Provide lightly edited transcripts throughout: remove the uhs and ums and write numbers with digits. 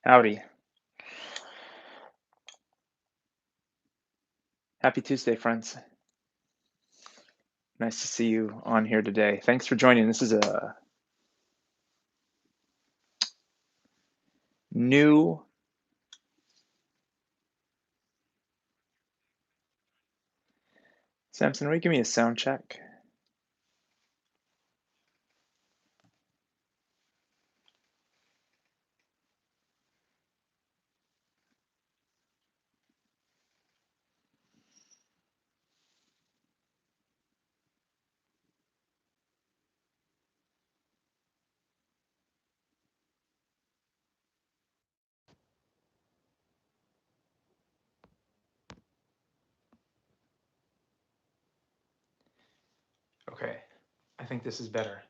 Howdy. Happy Tuesday, friends. Nice to see you on here today. Thanks for joining. This is a new Samson. Will you give me a sound check? Okay, I think this is better.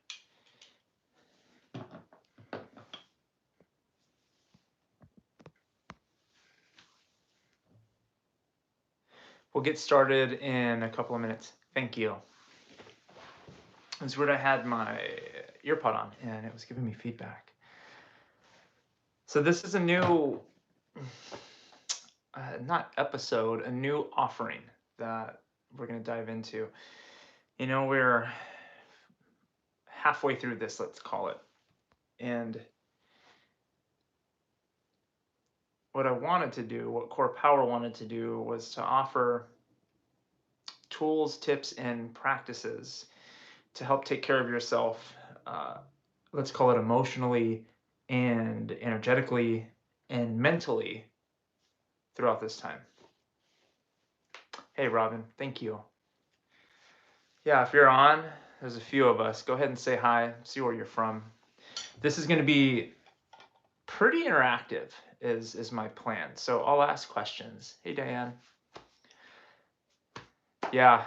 We'll get started in a couple of minutes. Thank you. It's weird. I had my earpod on and it was giving me feedback. So this is a new, not episode, a new offering that we're going to dive into. We're halfway through this, let's call it. And what I wanted to do, what CorePower wanted to do, was to offer tools, tips, and practices to help take care of yourself. Uh, let's call it emotionally and energetically and mentally throughout this time. Hey, Robin, thank you. Yeah, if you're on, there's a few of us. Go ahead and say hi, see where you're from. This is going to be pretty interactive, is my plan. So I'll ask questions. Hey, Diane. Yeah,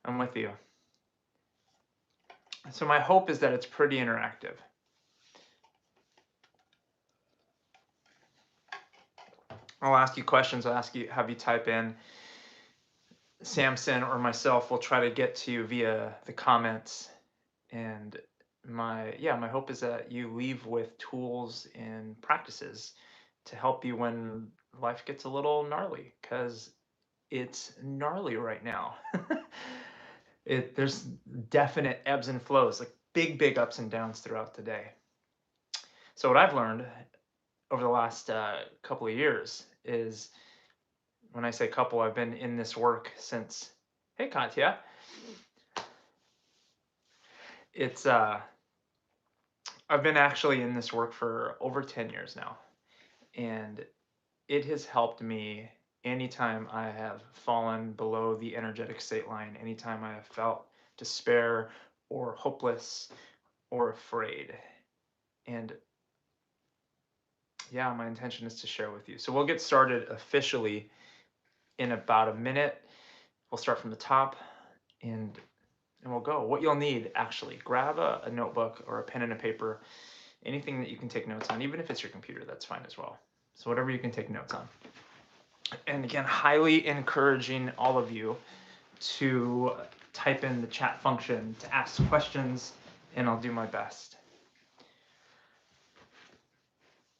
I'm with you. So my hope is that it's pretty interactive. I'll ask you questions. I'll have you type in. Samson or myself will try to get to you via the comments. And my hope is that you leave with tools and practices to help you when life gets a little gnarly, because it's gnarly right now. There's definite ebbs and flows, like big ups and downs throughout the day. So what I've learned over the last couple of years is, when I say couple, I've been in this work since, hey Katya, it's I've been actually in this work for over 10 years now, and it has helped me anytime I have fallen below the energetic state line, anytime I have felt despair or hopeless or afraid. And yeah, my intention is to share with you. So we'll get started officially in about a minute. We'll start from the top and we'll go. What you'll need, actually, grab a notebook or a pen and a paper, anything that you can take notes on, even if it's your computer, that's fine as well. So whatever you can take notes on. And again, highly encouraging all of you to type in the chat function to ask questions, and I'll do my best.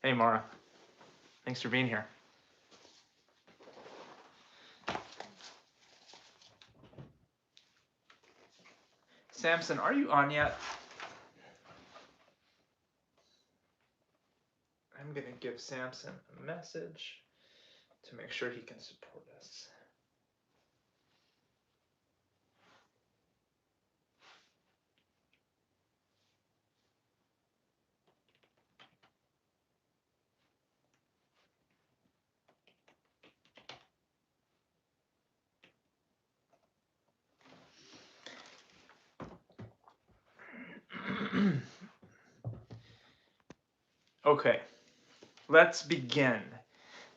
Hey, Mara. Thanks for being here. Samson, are you on yet? I'm going to give Samson a message to make sure he can support us. Okay, let's begin.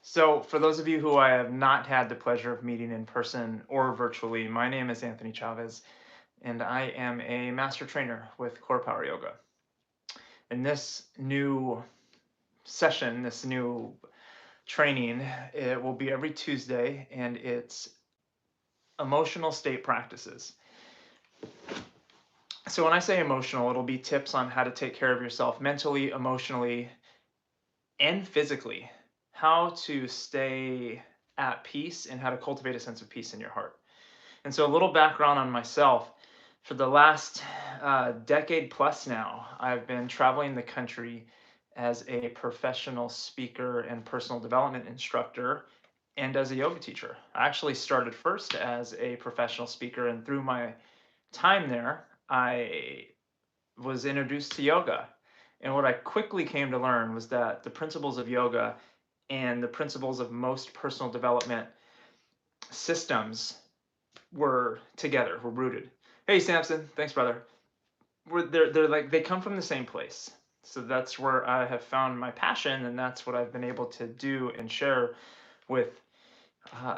So for those of you who I have not had the pleasure of meeting in person or virtually, my name is Anthony Chavez, and I am a master trainer with CorePower Yoga. And this new session, this new training, it will be every Tuesday, and it's emotional state practices. So when I say emotional, it'll be tips on how to take care of yourself mentally, emotionally, and physically, how to stay at peace and how to cultivate a sense of peace in your heart. And so, a little background on myself. For the last decade plus now, I've been traveling the country as a professional speaker and personal development instructor and as a yoga teacher. I actually started first as a professional speaker, and through my time there, I was introduced to yoga. And what I quickly came to learn was that the principles of yoga and the principles of most personal development systems were together, were rooted. Hey, Samson, thanks, brother. They're like they come from the same place. So that's where I have found my passion, and that's what I've been able to do and share with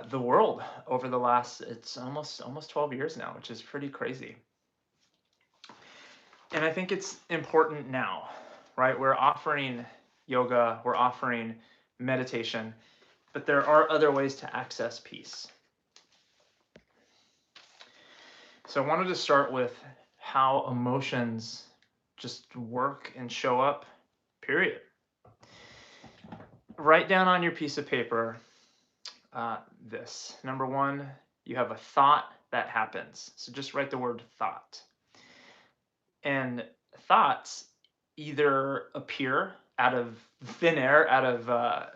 the world over the last it's almost 12 years now, which is pretty crazy. And I think it's important now, right? We're offering yoga, we're offering meditation, but there are other ways to access peace. So I wanted to start with how emotions just work and show up, period. Write down on your piece of paper this. Number one, you have a thought that happens. So just write the word thought. And thoughts either appear out of thin air, out of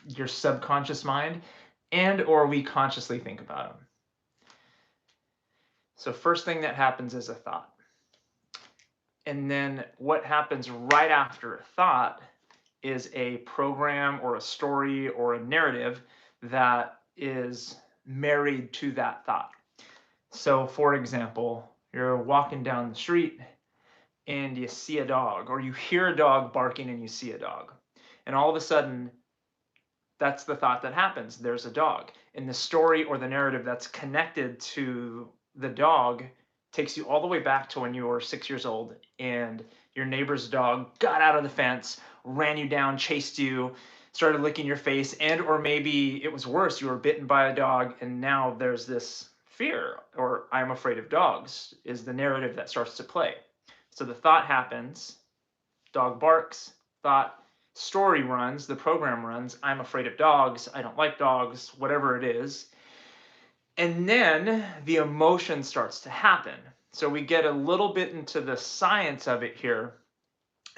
your subconscious mind, and or we consciously think about them. So first thing that happens is a thought. And then what happens right after a thought is a program or a story or a narrative that is married to that thought. So for example, you're walking down the street and you see a dog, or you hear a dog barking and you see a dog. And all of a sudden, that's the thought that happens. There's a dog. And the story or the narrative that's connected to the dog takes you all the way back to when you were 6 years old and your neighbor's dog got out of the fence, ran you down, chased you, started licking your face, and or maybe it was worse, you were bitten by a dog, and now there's this fear, or I'm afraid of dogs, is the narrative that starts to play. So the thought happens, dog barks, thought, story runs, the program runs, I'm afraid of dogs, I don't like dogs, whatever it is. And then the emotion starts to happen. So we get a little bit into the science of it here.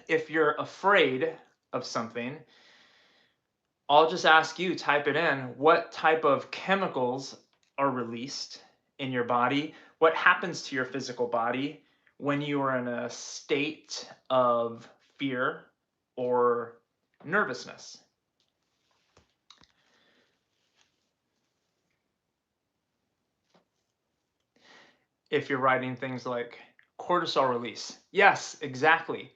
If you're afraid of something, I'll just ask you, type it in, what type of chemicals are released in your body? What happens to your physical body when you are in a state of fear or nervousness? If you're writing things like cortisol release, yes, exactly.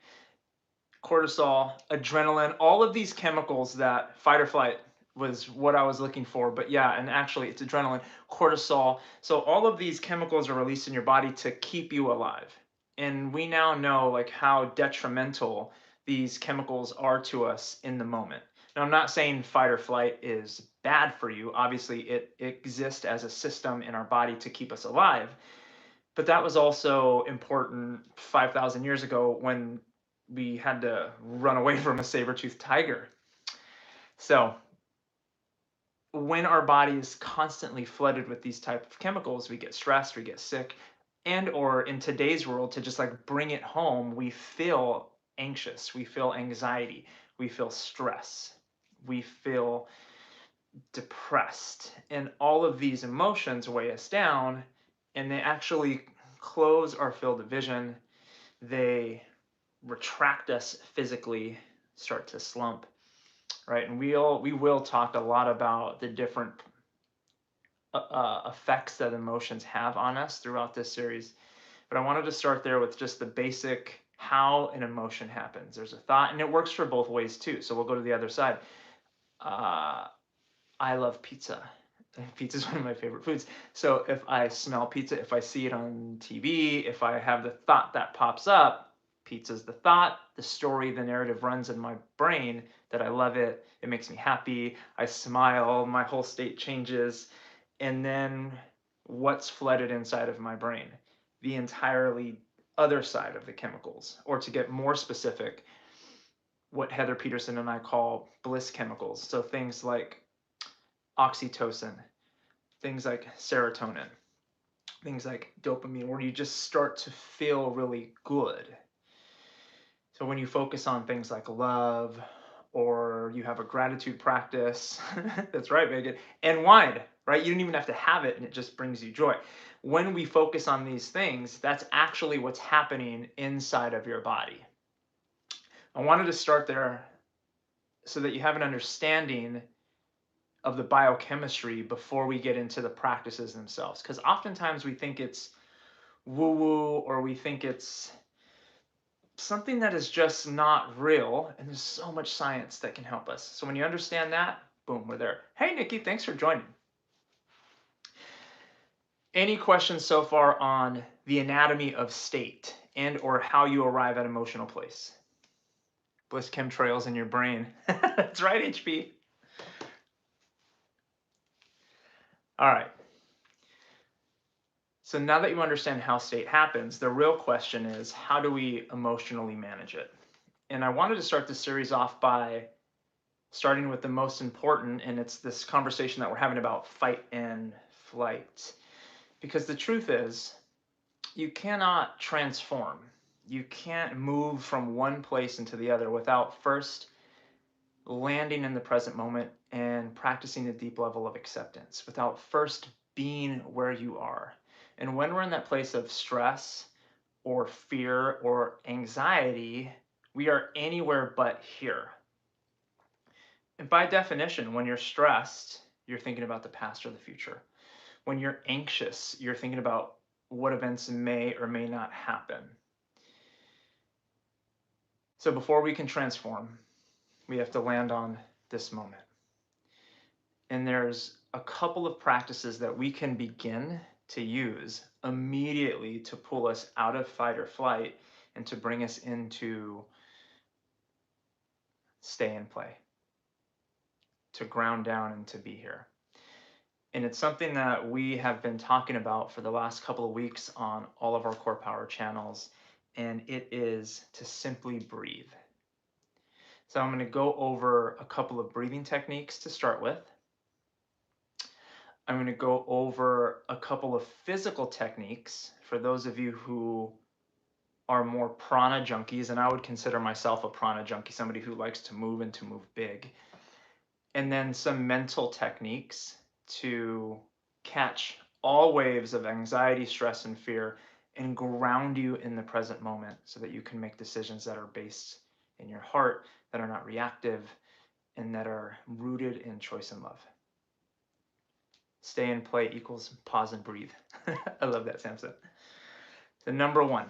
Cortisol, adrenaline, all of these chemicals that fight or flight was what I was looking for. But yeah, and actually it's adrenaline, cortisol. So all of these chemicals are released in your body to keep you alive. And we now know like how detrimental these chemicals are to us in the moment. Now, I'm not saying fight or flight is bad for you. Obviously, it exists as a system in our body to keep us alive. But that was also important 5,000 years ago when we had to run away from a saber-toothed tiger. So when our body is constantly flooded with these type of chemicals, we get stressed, we get sick, and or in today's world, to just like bring it home, we feel anxious, we feel anxiety, we feel stress, we feel depressed, and all of these emotions weigh us down, and they actually close our field of vision. They retract us physically, start to slump, right? And we will talk a lot about the different effects that emotions have on us throughout this series. But I wanted to start there with just the basic how an emotion happens. There's a thought, and it works for both ways too. So we'll go to the other side. I love pizza. Pizza is one of my favorite foods. So if I smell pizza, if I see it on TV, if I have the thought that pops up, pizza's the thought, the story, the narrative runs in my brain that I love it. It makes me happy. I smile, my whole state changes. And then what's flooded inside of my brain? The entirely other side of the chemicals. Or to get more specific, what Heather Peterson and I call bliss chemicals. So things like oxytocin, things like serotonin, things like dopamine, where you just start to feel really good. So when you focus on things like love, or you have a gratitude practice, that's right, Megan, and wine, right? You don't even have to have it, and it just brings you joy. When we focus on these things, that's actually what's happening inside of your body. I wanted to start there so that you have an understanding of the biochemistry before we get into the practices themselves. Because oftentimes we think it's woo woo, or we think it's something that is just not real, and there's so much science that can help us. So when you understand that, boom, we're there. Hey, Nikki, thanks for joining. Any questions so far on the anatomy of state and or how you arrive at emotional place? Bliss chemtrails in your brain. That's right, HP. All right. So now that you understand how state happens, the real question is, how do we emotionally manage it? And I wanted to start this series off by starting with the most important, and it's this conversation that we're having about fight and flight. Because the truth is, you cannot transform. You can't move from one place into the other without first landing in the present moment and practicing a deep level of acceptance, without first being where you are. And when we're in that place of stress or fear or anxiety, we are anywhere but here. And by definition, when you're stressed, you're thinking about the past or the future. When you're anxious, you're thinking about what events may or may not happen. So before we can transform, we have to land on this moment. And there's a couple of practices that we can begin to use immediately to pull us out of fight or flight and to bring us into stay and play, to ground down and to be here. And it's something that we have been talking about for the last couple of weeks on all of our CorePower channels, and it is to simply breathe. So I'm going to go over a couple of breathing techniques to start with. I'm going to go over a couple of physical techniques for those of you who are more prana junkies, and I would consider myself a prana junkie, somebody who likes to move and to move big. And then some mental techniques to catch all waves of anxiety, stress, and fear and ground you in the present moment so that you can make decisions that are based in your heart, that are not reactive, and that are rooted in choice and love. Stay and play equals pause and breathe. I love that, Samson. The number one,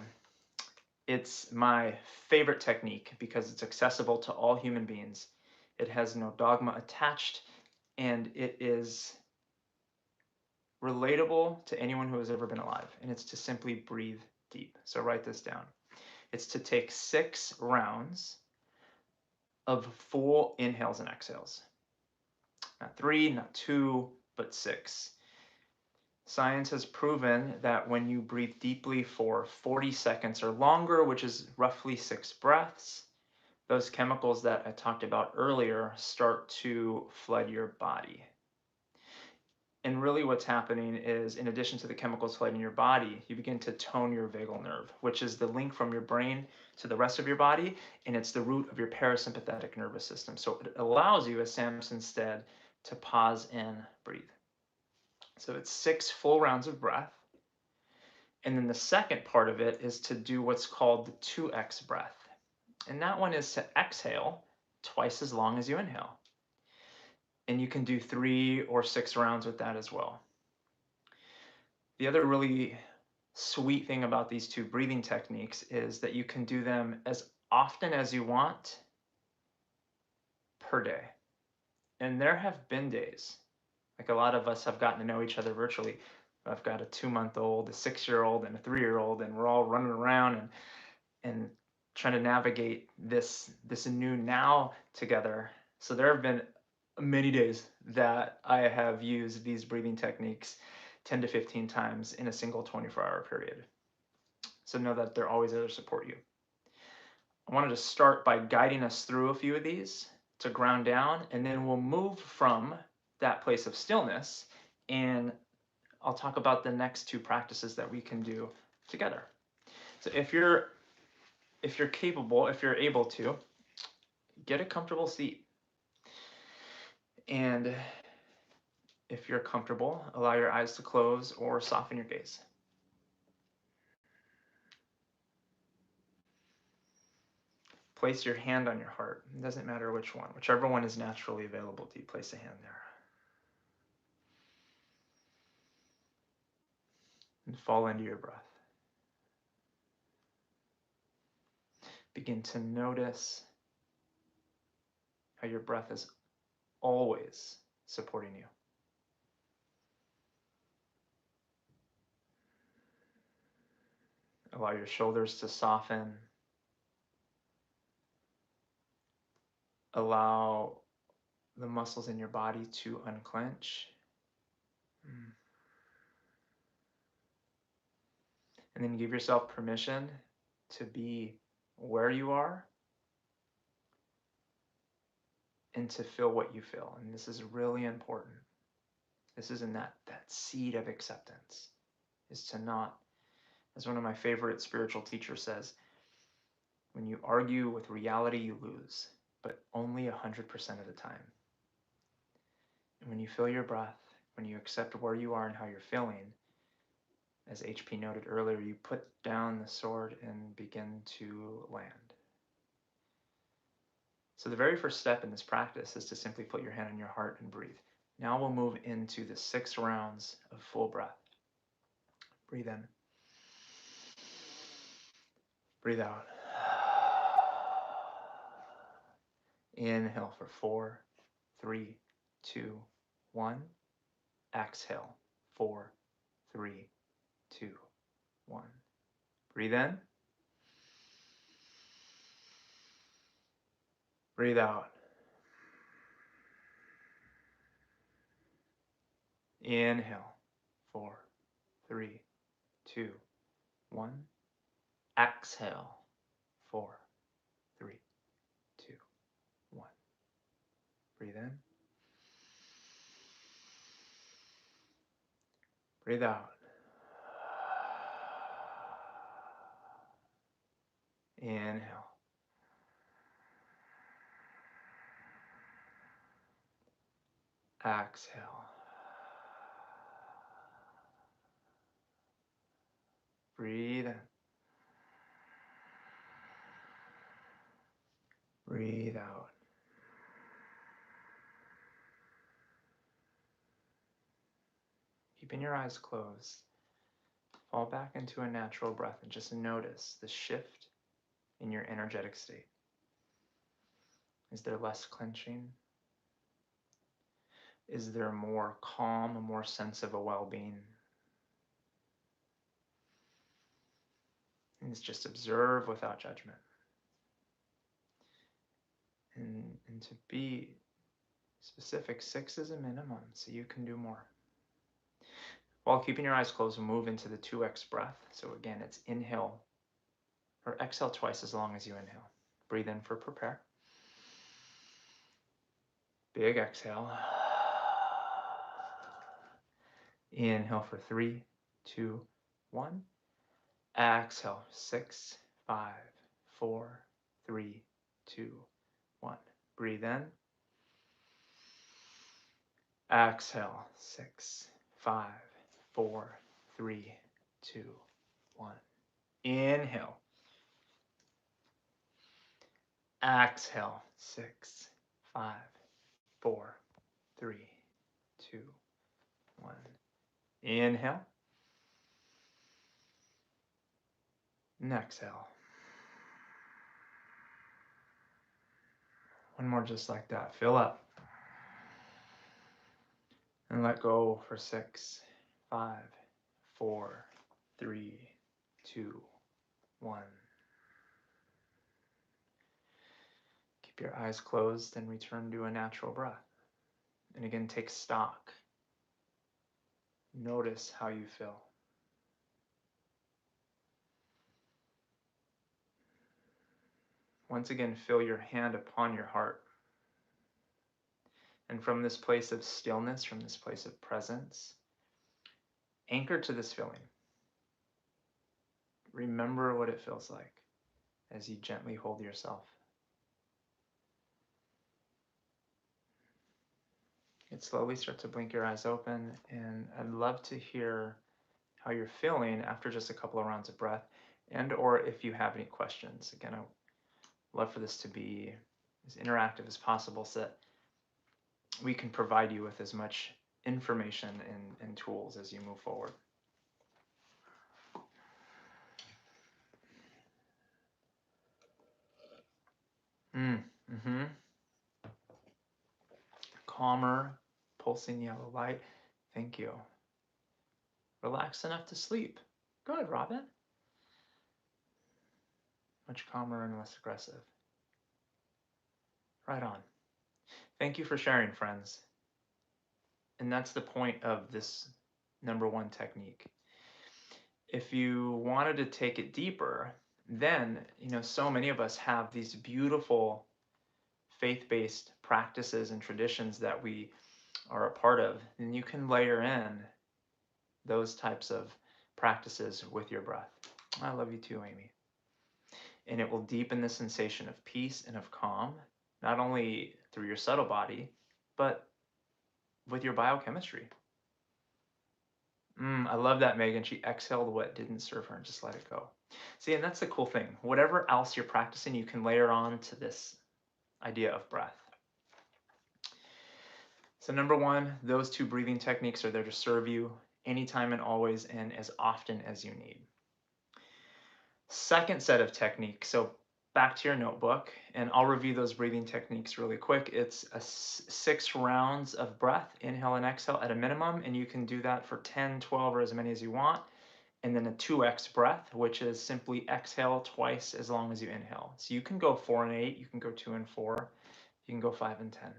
it's my favorite technique because it's accessible to all human beings. It has no dogma attached, and it is relatable to anyone who has ever been alive, and it's to simply breathe deep. So write this down. It's to take 6 rounds of full inhales and exhales. Not 3, not 2, but 6. Science has proven that when you breathe deeply for 40 seconds or longer, which is roughly 6 breaths, those chemicals that I talked about earlier start to flood your body. And really what's happening is, in addition to the chemicals flooding your body, you begin to tone your vagal nerve, which is the link from your brain to the rest of your body, and it's the root of your parasympathetic nervous system. So it allows you, as Samson said, to pause and breathe. So it's 6 full rounds of breath. And then the second part of it is to do what's called the 2x breath. And that one is to exhale twice as long as you inhale. And you can do 3 or 6 rounds with that as well. The other really sweet thing about these 2 breathing techniques is that you can do them as often as you want per day. And there have been days, like a lot of us have gotten to know each other virtually. I've got a 2-month-old, a 6-year-old, and a 3-year-old, and we're all running around and trying to navigate this new now together. So there have been many days that I have used these breathing techniques 10 to 15 times in a single 24-hour period. So know that they're always there to support you. I wanted to start by guiding us through a few of these to ground down, and then we'll move from that place of stillness, and I'll talk about the next two practices that we can do together. So if you're capable, if you're able to, get a comfortable seat. And if you're comfortable, allow your eyes to close or soften your gaze. Place your hand on your heart. It doesn't matter which one. Whichever one is naturally available to you, place a hand there. And fall into your breath. Begin to notice how your breath is always supporting you. Allow your shoulders to soften. Allow the muscles in your body to unclench. And then give yourself permission to be where you are and to feel what you feel. And this is really important. This is in that seed of acceptance, is to not, as one of my favorite spiritual teachers says, when you argue with reality, you lose, but only 100% of the time. And when you feel your breath, when you accept where you are and how you're feeling, as HP noted earlier, you put down the sword and begin to land. So the very first step in this practice is to simply put your hand on your heart and breathe. Now we'll move into the 6 rounds of full breath. Breathe in. Breathe out. Inhale for 4, 3, 2, 1. Exhale. 4, 3, 2, 1. Breathe in. Breathe out. Inhale. 4, 3, 2, 1. Exhale. 4, 3, 2, 1. Breathe in. Breathe out. Inhale. Exhale. Breathe in. Breathe out. Keeping your eyes closed, fall back into a natural breath and just notice the shift in your energetic state. Is there less clenching? Is there more calm, a more sense of a well-being? And it's just observe without judgment. And to be specific, 6 is a minimum, so you can do more. While keeping your eyes closed, we'll move into the 2x breath. So again, it's inhale, or exhale twice as long as you inhale. Breathe in for prepare. Big exhale. Inhale for 3, 2, 1. Exhale, 6, 5, 4, 3, 2, 1. Breathe in. Exhale, 6, 5, 4, 3, 2, 1. Inhale. Exhale, 6, 5, 4, 3, 2, 1. Inhale. And exhale. One more just like that. Fill up. And let go for 6, 5, 4, 3, 2, 1. Keep your eyes closed and return to a natural breath. And again, take stock. Notice how you feel. once again, feel your hand upon your heart. And from this place of stillness, from this place of presence, anchor to this feeling. Remember what it feels like as you gently hold yourself. And slowly start to blink your eyes open, and I'd love to hear how you're feeling after just a couple of rounds of breath, and or if you have any questions. Again, I love for this to be as interactive as possible so that we can provide you with as much information and tools as you move forward. Mm-hmm. Calmer, pulsing yellow light. Thank you. Relaxed enough to sleep. Go ahead, Robin. Much calmer and less aggressive. Right on. Thank you for sharing, friends. And that's the point of this number one technique. If you wanted to take it deeper, then, so many of us have these beautiful faith-based practices and traditions that we are a part of, and you can layer in those types of practices with your breath. I love you too, Amy. And it will deepen the sensation of peace and of calm, not only through your subtle body, but with your biochemistry. I love that, Megan. She exhaled what didn't serve her and just let it go. See, and that's the cool thing. Whatever else you're practicing, you can layer on to this idea of breath. So number one, those two breathing techniques are there to serve you anytime and always and as often as you need. Second set of techniques, so back to your notebook, and I'll review those breathing techniques really quick. It's 6 rounds of breath, inhale and exhale at a minimum, and you can do that for 10, 12, or as many as you want. And then a 2x breath, which is simply exhale twice as long as you inhale. So you can go 4 and 8, you can go 2 and 4, you can go 5 and 10.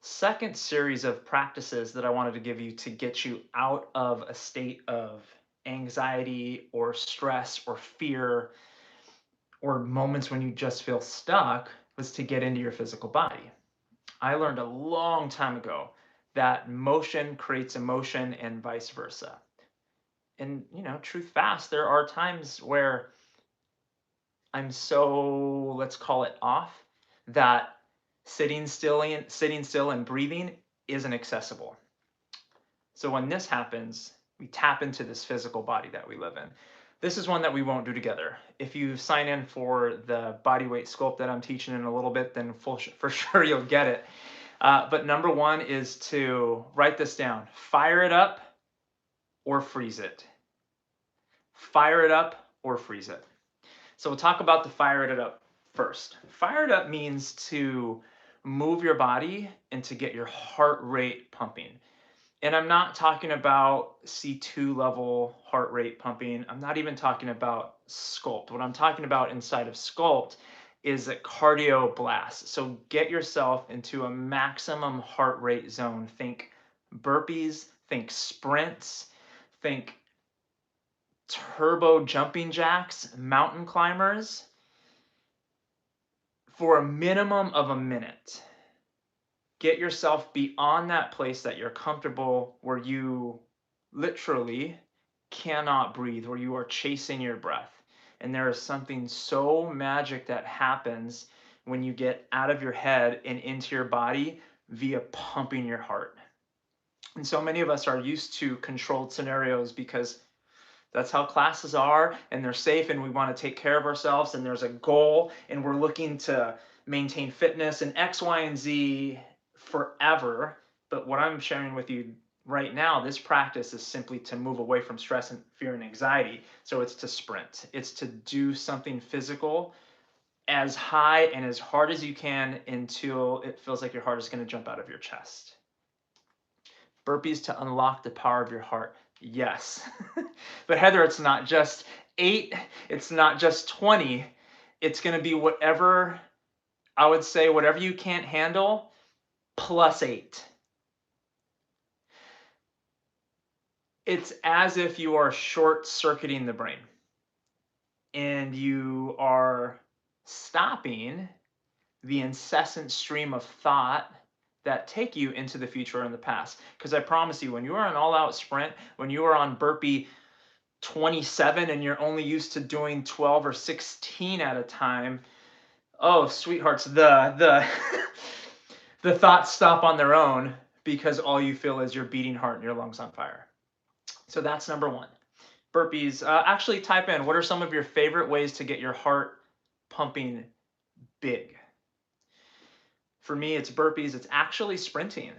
Second series of practices that I wanted to give you to get you out of a state of anxiety or stress or fear or moments when you just feel stuck was to get into your physical body. I learned a long time ago that motion creates emotion and vice versa. And, truth fast, there are times where I'm so, let's call it off, that sitting still and breathing isn't accessible. So when this happens, we tap into this physical body that we live in. This is one that we won't do together. If you sign in for the body weight sculpt that I'm teaching in a little bit, then for sure you'll get it. But number one is to write this down. Fire it up or freeze it. Fire it up or freeze it. So we'll talk about the fire it up first. Fire it up means to move your body and to get your heart rate pumping. And I'm not talking about C2 level heart rate pumping. I'm not even talking about sculpt. What I'm talking about inside of sculpt is a cardio blast. So get yourself into a maximum heart rate zone. Think burpees, think sprints, think turbo jumping jacks, mountain climbers for a minimum of a minute. Get yourself beyond that place that you're comfortable, where you literally cannot breathe, where you are chasing your breath. And there is something so magic that happens when you get out of your head and into your body via pumping your heart. And so many of us are used to controlled scenarios because that's how classes are, and they're safe, and we want to take care of ourselves, and there's a goal, and we're looking to maintain fitness and X, Y, and Z forever. But what I'm sharing with you right now, this practice is simply to move away from stress and fear and anxiety. So it's to sprint. It's to do something physical as high and as hard as you can until it feels like your heart is going to jump out of your chest. Burpees to unlock the power of your heart. Yes. But Heather, it's not just 8, it's not just 20. It's going to be whatever, I would say, whatever you can't handle, plus 8. It's as if you are short-circuiting the brain. And you are stopping the incessant stream of thought that take you into the future and the past. Because I promise you, when you are an all-out sprint, when you are on burpee 27 and you're only used to doing 12 or 16 at a time, oh, sweethearts, the the thoughts stop on their own because all you feel is your beating heart and your lungs on fire. So that's number one. Burpees. Actually, type in, what are some of your favorite ways to get your heart pumping big? For me, it's burpees. It's actually sprinting.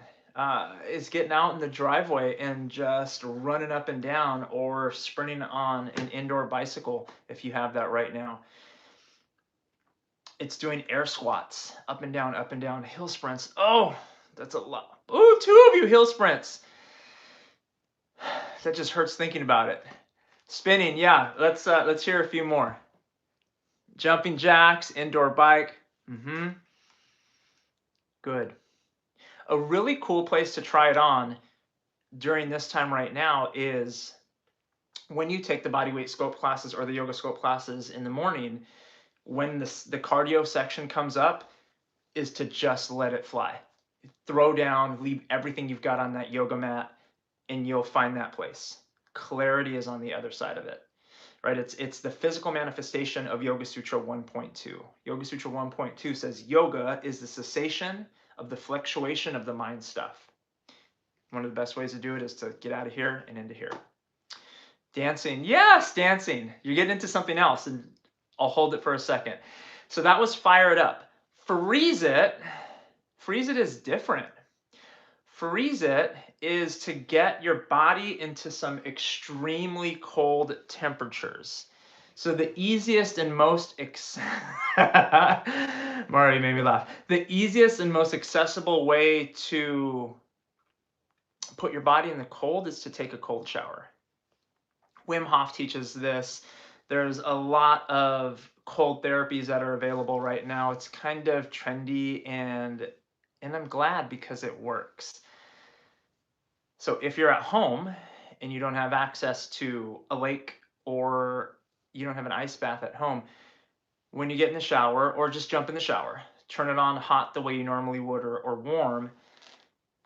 It's getting out in the driveway and just running up and down, or sprinting on an indoor bicycle if you have that right now. It's doing air squats, up and down, hill sprints. Oh, that's a lot. Oh, 2 of you hill sprints. That just hurts thinking about it. Spinning, yeah. Let's hear a few more. Jumping jacks, indoor bike. Good. A really cool place to try it on during this time right now is when you take the bodyweight scope classes or the yoga scope classes in the morning. When the cardio section comes up, is to just let it fly. Throw down, leave everything you've got on that yoga mat, and you'll find that place. Clarity is on the other side of it, right? It's the physical manifestation of Yoga Sutra 1.2. Yoga Sutra 1.2 says yoga is the cessation of the fluctuation of the mind stuff. One of the best ways to do it is to get out of here and into here. Dancing, yes, dancing. You're getting into something else, and I'll hold it for a second. So that was fire it up. Freeze it is different. Freeze it is to get your body into some extremely cold temperatures. So the easiest and most Mari made me laugh. The easiest and most accessible way to put your body in the cold is to take a cold shower. Wim Hof teaches this. There's a lot of cold therapies that are available right now. It's kind of trendy, and I'm glad because it works. So if you're at home and you don't have access to a lake, or you don't have an ice bath at home, when you get in the shower, or just jump in the shower, turn it on hot the way you normally would, or warm,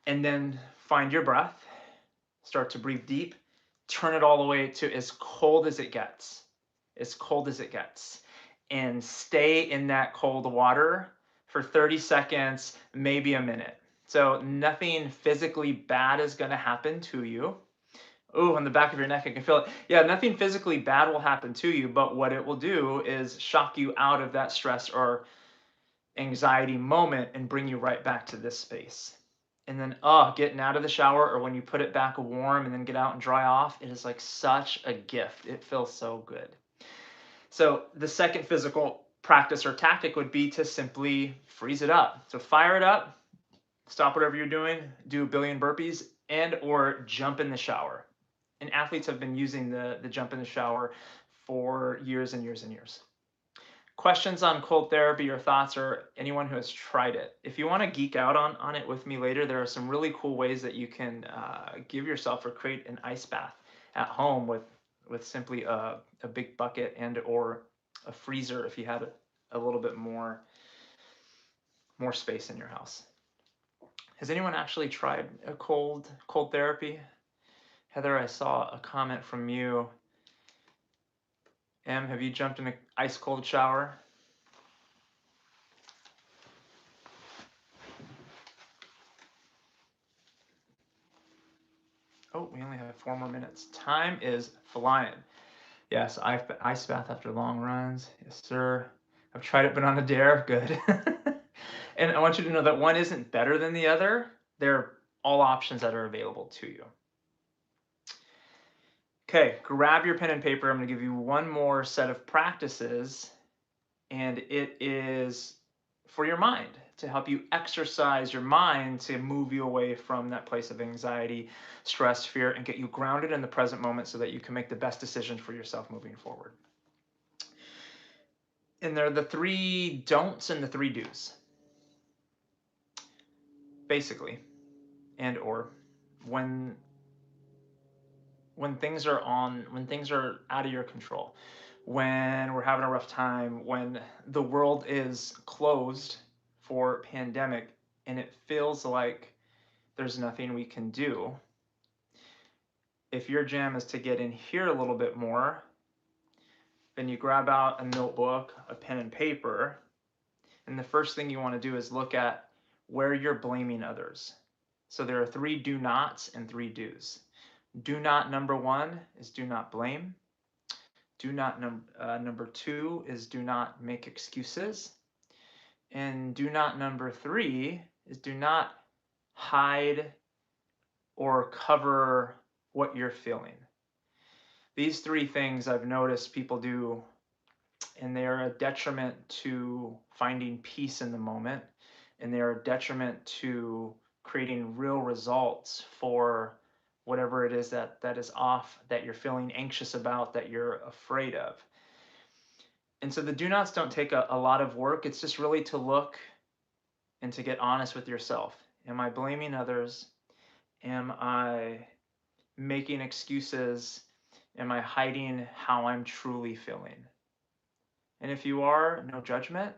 and then find your breath, start to breathe deep, turn it all the way to as cold as it gets, and stay in that cold water for 30 seconds, maybe a minute. So nothing physically bad is going to happen to you. Oh, on the back of your neck, I can feel it. Yeah, nothing physically bad will happen to you, but what it will do is shock you out of that stress or anxiety moment and bring you right back to this space. And then, getting out of the shower, or when you put it back warm and then get out and dry off, it is like such a gift. It feels so good. So the second physical practice or tactic would be to simply freeze it up. So fire it up, stop whatever you're doing, do a billion burpees, and or jump in the shower. And athletes have been using the jump in the shower for years and years and years. Questions on cold therapy or thoughts, or anyone who has tried it. If you want to geek out on it with me later, there are some really cool ways that you can give yourself or create an ice bath at home with simply a big bucket and or a freezer if you had a little bit more space in your house. Has anyone actually tried a cold therapy? Heather, I saw a comment from you. Em, have you jumped in an ice cold shower? Oh, we only have 4 more minutes. Time is flying. Yes, ice bath after long runs. Yes, sir. I've tried it, but on a dare. Good. And I want you to know that one isn't better than the other. They're all options that are available to you. Okay, grab your pen and paper. I'm going to give you one more set of practices, and it is for your mind, to help you exercise your mind, to move you away from that place of anxiety, stress, fear, and get you grounded in the present moment so that you can make the best decision for yourself moving forward. And there are the 3 don'ts and the 3 do's, basically. And or when things are out of your control, when we're having a rough time, when the world is closed for pandemic and it feels like there's nothing we can do. If your jam is to get in here a little bit more, then you grab out a notebook, a pen and paper, and the first thing you want to do is look at where you're blaming others. So there are 3 do nots and 3 do's. Do not number 1 is do not blame. Do not number 2 is do not make excuses. And do not number 3 is do not hide or cover what you're feeling. These 3 things I've noticed people do, and they are a detriment to finding peace in the moment, and they are a detriment to creating real results for whatever it is that is off, that you're feeling anxious about, that you're afraid of. And so the do nots don't take a lot of work. It's just really to look and to get honest with yourself. Am I blaming others? Am I making excuses? Am I hiding how I'm truly feeling? And if you are, no judgment.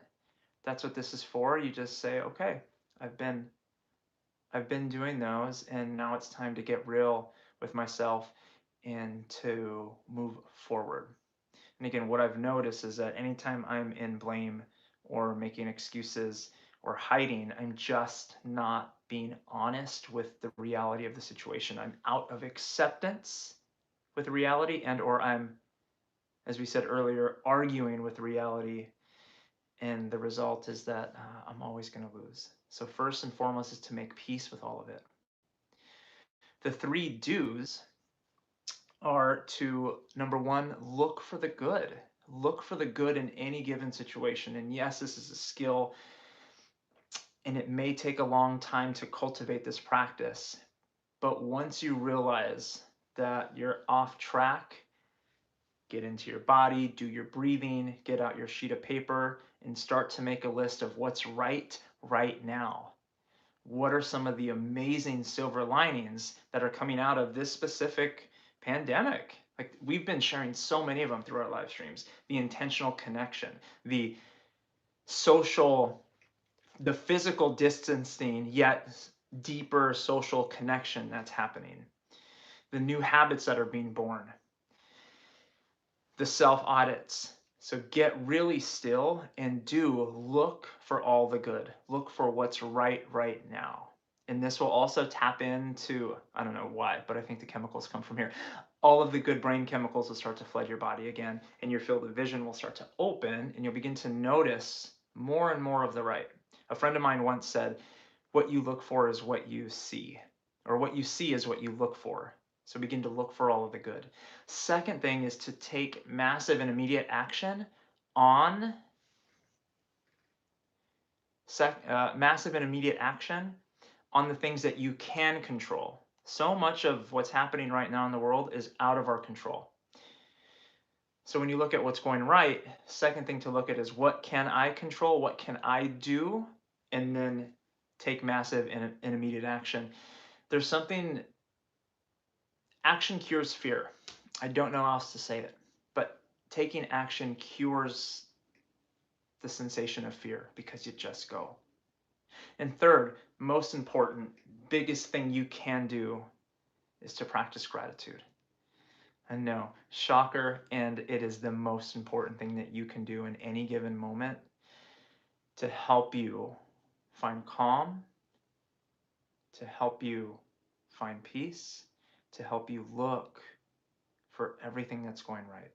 That's what this is for. You just say, okay, I've been doing those, and now it's time to get real with myself and to move forward. And again, what I've noticed is that anytime I'm in blame or making excuses or hiding, I'm just not being honest with the reality of the situation. I'm out of acceptance with reality, and or I'm, as we said earlier, arguing with reality, and the result is that I'm always going to lose. So first and foremost is to make peace with all of it. The 3 do's are to, number 1, look for the good. Look for the good in any given situation. And yes, this is a skill, and it may take a long time to cultivate this practice. But once you realize that you're off track, get into your body, do your breathing, get out your sheet of paper, and start to make a list of what's right now. What are some of the amazing silver linings that are coming out of this specific pandemic? Like, we've been sharing so many of them through our live streams. The intentional connection, the social, the physical distancing, yet deeper social connection that's happening. The new habits that are being born. The self audits. So get really still and look for all the good. Look for what's right now. And this will also tap into, I don't know why, but I think the chemicals come from here. All of the good brain chemicals will start to flood your body again, and your field of vision will start to open, and you'll begin to notice more and more of the right. A friend of mine once said, what you look for is what you see, or what you see is what you look for. So begin to look for all of the good. Second thing is to take massive and immediate action on massive and immediate action on the things that you can control. So much of what's happening right now in the world is out of our control. So when you look at what's going right, second thing to look at is what can I control? What can I do? And then take massive and immediate action. There's something, action cures fear. I don't know how else to say it, but taking action cures the sensation of fear because you just go. And third, most important, biggest thing you can do is to practice gratitude. And no, shocker, and it is the most important thing that you can do in any given moment to help you find calm, to help you find peace, to help you look for everything that's going right.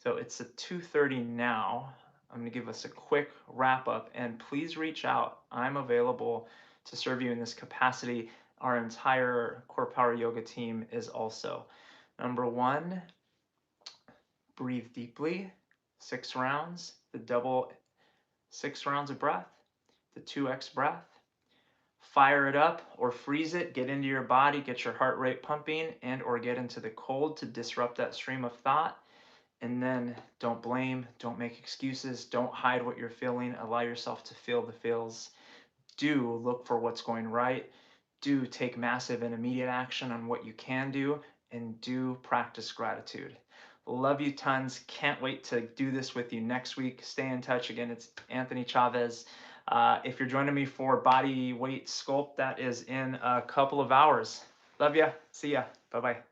So it's at 2:30 now. I'm going to give us a quick wrap up, and please reach out. I'm available to serve you in this capacity. Our entire CorePower Yoga team is also. Number 1, breathe deeply, 6 rounds, the double 6 rounds of breath, the 2x breath. Fire it up or freeze it, get into your body, get your heart rate pumping, and or get into the cold to disrupt that stream of thought. And then don't blame, don't make excuses, don't hide what you're feeling, allow yourself to feel the feels. Do look for what's going right. Do take massive and immediate action on what you can do, and do practice gratitude. Love you tons. Can't wait to do this with you next week. Stay in touch. Again, it's Anthony Chavez. If you're joining me for body weight sculpt, that is in a couple of hours. Love ya. See ya. Bye bye.